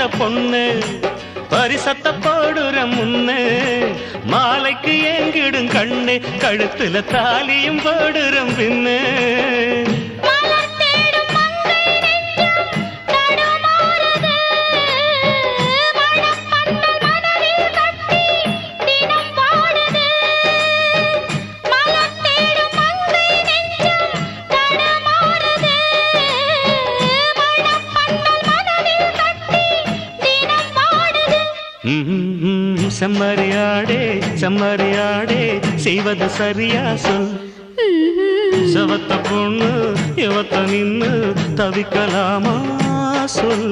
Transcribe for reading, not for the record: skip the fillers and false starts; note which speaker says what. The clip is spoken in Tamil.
Speaker 1: போடுற பொண்ணு பரிசத்த போடுற முன்னு மாலைக்கு ஏங்கிடும் கண்ணு கழுத்துல தாலியும் போடுற பின்னு செம்மறியாடே செம்மறியாடே செய்வது சரியா சொல் சவத்த பொண்ணு இவத்த நின்னு தவிக்கலாமா சொல்